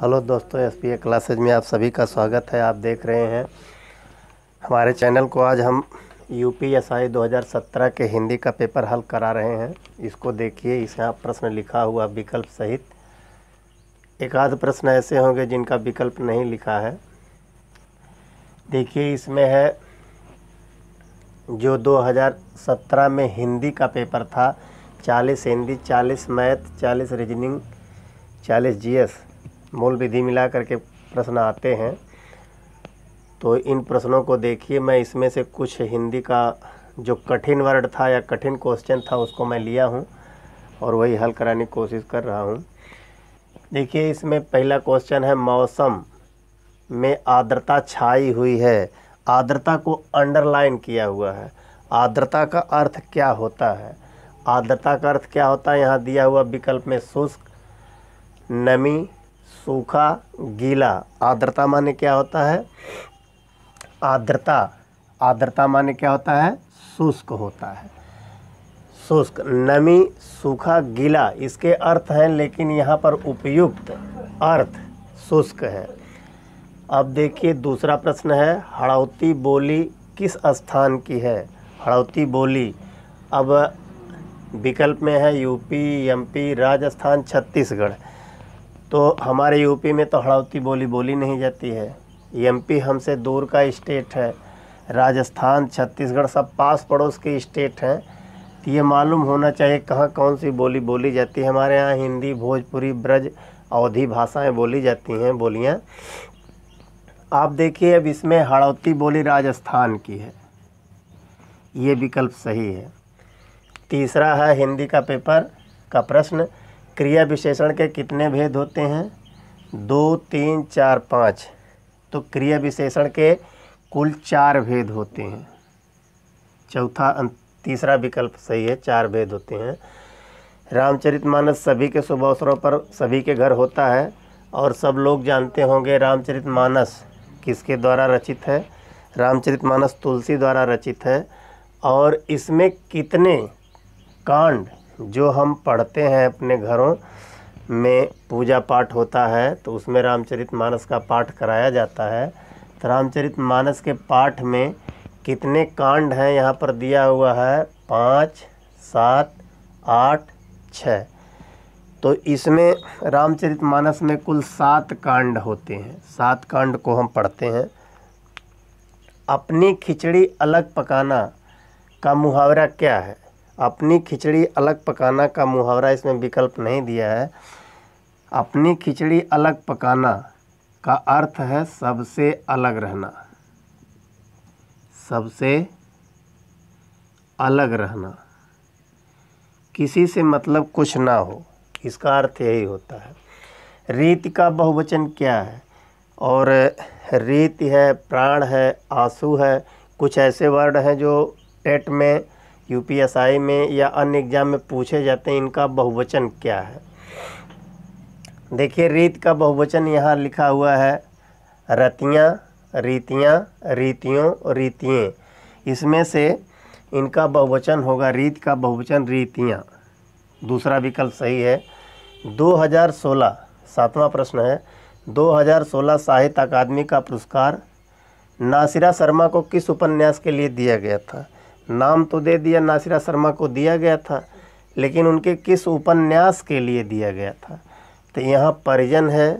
Hello दोस्तों, SPA classes में आप सभी का स्वागत है। आप देख रहे हैं हमारे चैनल को। आज हम यूपीएसआई 2017 के हिंदी का पेपर हल करा रहे हैं। इसको देखिए, इसमें प्रश्न लिखा हुआ विकल्प सहित। एक आध प्रश्न ऐसे होंगे जिनका विकल्प नहीं लिखा है। देखिए, इसमें है जो 2017 में हिंदी का पेपर था, 40 हिंदी, 40 मैथ, 40 रीजनिंग, 40 जीएस, मूल विधि मिला करके प्रश्न आते हैं। तो इन प्रश्नों को देखिए। मैं इसमें से कुछ हिंदी का जो कठिन वर्ड था या कठिन क्वेश्चन था उसको मैं लिया हूं और वही हल कराने की कोशिश कर रहा हूं। देखिए, इसमें पहला क्वेश्चन है, मौसम में आर्द्रता छाई हुई है। आर्द्रता को अंडरलाइन किया हुआ है। आर्द्रता का अर्थ क्या होता है? आर्द्रता का अर्थ क्या होता है? यहाँ दिया हुआ विकल्प में शुष्क, नमी, सूखा, गीला। आर्द्रता माने क्या होता है? आर्द्रता माने क्या होता है? शुष्क होता है। शुष्क, नमी, सूखा, गीला इसके अर्थ हैं, लेकिन यहाँ पर उपयुक्त अर्थ शुष्क है। अब देखिए, दूसरा प्रश्न है, हड़ौती बोली किस स्थान की है? हड़ौती बोली, अब विकल्प में है यूपी, एमपी, राजस्थान, छत्तीसगढ़। तो हमारे यूपी में तो हड़ौती बोली बोली नहीं जाती है। एमपी हमसे दूर का स्टेट है। राजस्थान, छत्तीसगढ़ सब पास पड़ोस के स्टेट हैं। तो ये मालूम होना चाहिए कहाँ कौन सी बोली बोली जाती है। हमारे यहाँ हिंदी, भोजपुरी, ब्रज, अवधी भाषाएं बोली जाती हैं, बोलियाँ। आप देखिए, अब इसमें हड़ौती बोली राजस्थान की है, ये विकल्प सही है। तीसरा है हिंदी का पेपर का प्रश्न, क्रिया विशेषण के कितने भेद होते हैं? 2, 3, 4, 5। तो क्रिया विशेषण के कुल 4 भेद होते हैं। तीसरा विकल्प सही है, 4 भेद होते हैं। रामचरितमानस सभी के शुभ अवसरों पर सभी के घर होता है और सब लोग जानते होंगे रामचरितमानस किसके द्वारा रचित है? रामचरितमानस तुलसी द्वारा रचित है। और इसमें कितने कांड जो हम पढ़ते हैं अपने घरों में, पूजा पाठ होता है तो उसमें रामचरितमानस का पाठ कराया जाता है। तो रामचरितमानस के पाठ में कितने कांड हैं यहाँ पर दिया हुआ है? 5, 7, 8, 6। तो इसमें रामचरितमानस में कुल 7 कांड होते हैं। 7 कांड को हम पढ़ते हैं। अपनी खिचड़ी अलग पकाना का मुहावरा क्या है? अपनी खिचड़ी अलग पकाना का मुहावरा, इसमें विकल्प नहीं दिया है। अपनी खिचड़ी अलग पकाना का अर्थ है सबसे अलग रहना। सबसे अलग रहना, किसी से मतलब कुछ ना हो, इसका अर्थ यही होता है। रीति का बहुवचन क्या है? और रीति है, प्राण है, आंसू है, कुछ ऐसे वर्ड हैं जो टेट में, यूपीएसआई में या अन्य एग्जाम में पूछे जाते हैं। इनका बहुवचन क्या है? देखिए, रीत का बहुवचन यहाँ लिखा हुआ है रतियाँ, रीतियाँ, रीतियों, रीतियाँ। इसमें से इनका बहुवचन होगा, रीत का बहुवचन रीतियाँ। दूसरा विकल्प सही है। 2016, 7वां प्रश्न है, 2016 साहित्य अकादमी का पुरस्कार नासिरा शर्मा को किस उपन्यास के लिए दिया गया था? नाम तो दे दिया, नासिरा शर्मा को दिया गया था, लेकिन उनके किस उपन्यास के लिए दिया गया था? तो यहाँ परिजन है,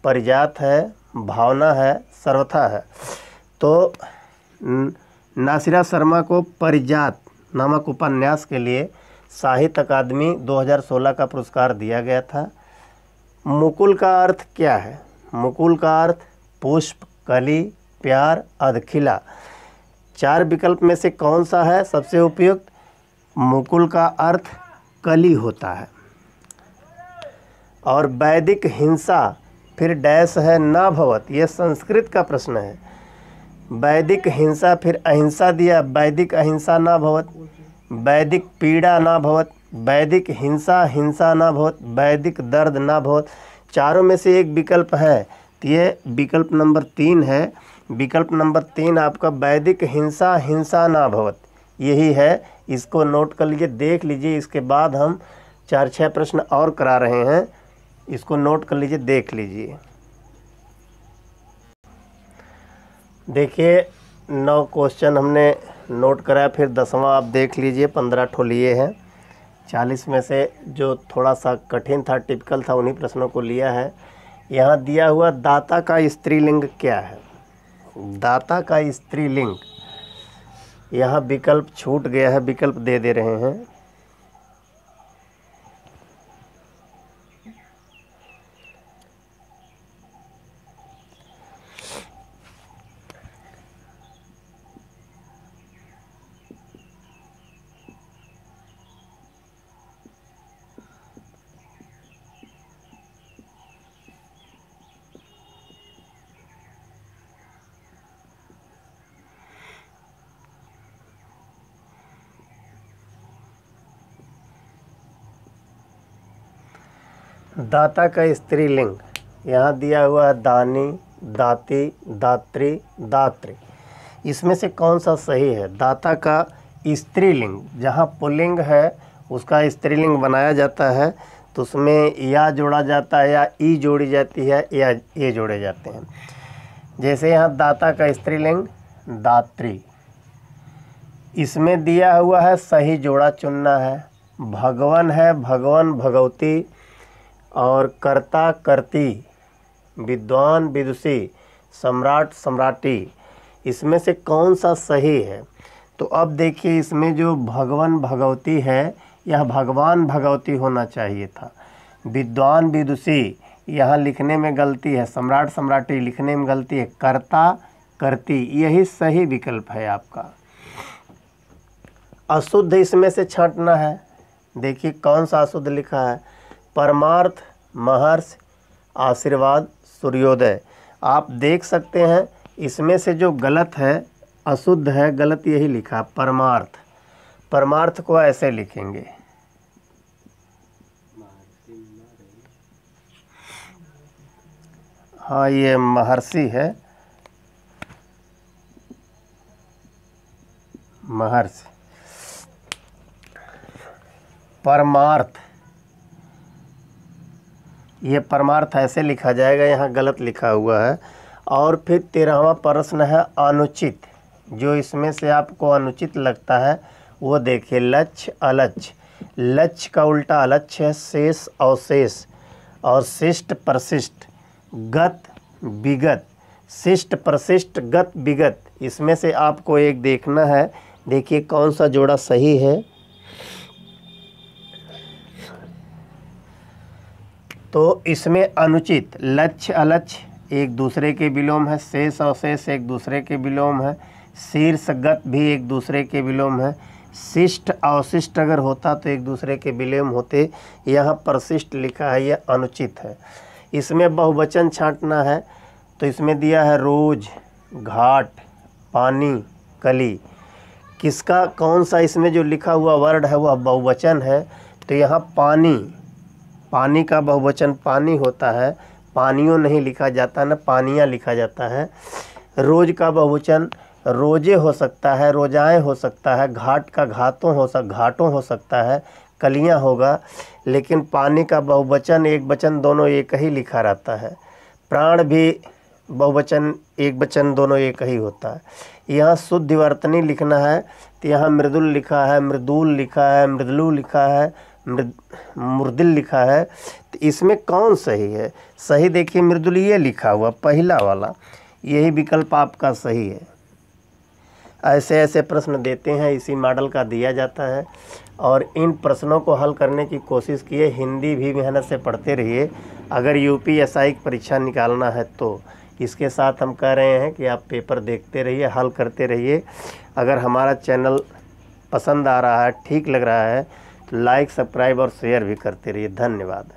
परिजात है, भावना है, सर्वथा है। तो नासिरा शर्मा को परिजात नामक उपन्यास के लिए साहित्य अकादमी 2016 का पुरस्कार दिया गया था। मुकुल का अर्थ क्या है? मुकुल का अर्थ पुष्प, कली, प्यार, अधखिला। 4 विकल्प में से कौन सा है सबसे उपयुक्त? मुकुल का अर्थ कली होता है। और वैदिक हिंसा फिर डैश है ना भवत, यह संस्कृत का प्रश्न है। वैदिक हिंसा फिर अहिंसा दिया, वैदिक अहिंसा ना भवत, वैदिक पीड़ा ना भवत, वैदिक हिंसा हिंसा ना भवत, वैदिक दर्द ना भवत। चारों में से एक विकल्प है, तो ये विकल्प नंबर 3 है। विकल्प नंबर 3 आपका वैदिक हिंसा हिंसा ना भवत, यही है। इसको नोट कर लीजिए, देख लीजिए। इसके बाद हम 4-6 प्रश्न और करा रहे हैं, इसको नोट कर लीजिए, देख लीजिए। देखिए 9 क्वेश्चन हमने नोट कराया, फिर 10वां आप देख लीजिए। 15 ठो लिए हैं। 40 में से जो थोड़ा सा कठिन था, टिपिकल था, उन्हीं प्रश्नों को लिया है। यहाँ दिया हुआ दाता का स्त्रीलिंग क्या है? दाता का स्त्रीलिंग, यहाँ विकल्प छूट गया है, विकल्प दे रहे हैं। दाता का स्त्रीलिंग यहाँ दिया हुआ है दानी, दाती, दात्री, दात्री। इसमें से कौन सा सही है? दाता का स्त्रीलिंग, जहाँ पुल्लिंग है उसका स्त्रीलिंग बनाया जाता है तो उसमें या जोड़ा जाता है, या ई जोड़ी जाती है, या ए जोड़े जाते हैं। जैसे यहाँ दाता का स्त्रीलिंग दात्री, इसमें दिया हुआ है सही जोड़ा चुनना है। भगवन है भगवन भगवती, और कर्ता कर्ती, विद्वान विदुषी, सम्राट सम्राटी। इसमें से कौन सा सही है? तो अब देखिए, इसमें जो भगवन भगवती है, यह भगवान भगवती होना चाहिए था। विद्वान विदुषी यहाँ लिखने में गलती है, सम्राट सम्राटी लिखने में गलती है, कर्ता कर्ती यही सही विकल्प है आपका। अशुद्ध इसमें से छांटना है। देखिए कौन सा अशुद्ध लिखा है? परमार्थ, महर्षि, आशीर्वाद, सूर्योदय। आप देख सकते हैं इसमें से जो गलत है, अशुद्ध है, गलत यही लिखा परमार्थ। परमार्थ को ऐसे लिखेंगे, हाँ ये महर्षि है, महर्षि। परमार्थ, ये परमार्थ ऐसे लिखा जाएगा, यहाँ गलत लिखा हुआ है। और फिर 13वां प्रश्न है अनुचित। जो इसमें से आपको अनुचित लगता है वो देखिए, लक्ष्य अलक्ष्य। लक्ष्य का उल्टा अलक्ष्य है, शेष अवशेष, और शिष्ट प्रशिष्ट, गत विगत। शिष्ट प्रशिष्ट गत विगत, इसमें से आपको एक देखना है। देखिए कौन सा जोड़ा सही है। तो इसमें अनुचित, लक्ष्य अलक्ष्य एक दूसरे के विलोम है, शेष अवशेष एक दूसरे के विलोम है, शीर्षगत भी एक दूसरे के विलोम है, शिष्ट अवशिष्ट अगर होता तो एक दूसरे के विलोम होते। यहाँ प्रशिष्ट लिखा है, यह अनुचित है। इसमें बहुवचन छांटना है, तो इसमें दिया है रोज, घाट, पानी, कली। किसका कौन सा इसमें जो लिखा हुआ वर्ड है वह बहुवचन है? तो यहाँ पानी, पानी का बहुवचन पानी होता है, पानियों नहीं लिखा जाता, न पानियाँ लिखा जाता है। रोज का बहुवचन रोजे हो सकता है, रोजाएं हो सकता है, घाट का घाटों हो सकता है, कलियां होगा। लेकिन पानी का बहुवचन एक वचन दोनों एक ही लिखा रहता है। प्राण भी बहुवचन एक वचन दोनों एक ही होता है। यहाँ शुद्ध वर्तनी लिखना है, तो यहाँ मृदुल लिखा है, मृदुल लिखा है, मृदलु लिखा है, मुर्दिल लिखा है। तो इसमें कौन सही है? सही देखिए मृदुलीय लिखा हुआ पहला वाला, यही विकल्प आपका सही है। ऐसे ऐसे प्रश्न देते हैं, इसी मॉडल का दिया जाता है। और इन प्रश्नों को हल करने की कोशिश कीजिए। हिंदी भी मेहनत से पढ़ते रहिए अगर यूपीएसआई की परीक्षा निकालना है तो। इसके साथ हम कह रहे हैं कि आप पेपर देखते रहिए, हल करते रहिए। अगर हमारा चैनल पसंद आ रहा है, ठीक लग रहा है, तो लाइक, सब्सक्राइब और शेयर भी करते रहिए। धन्यवाद।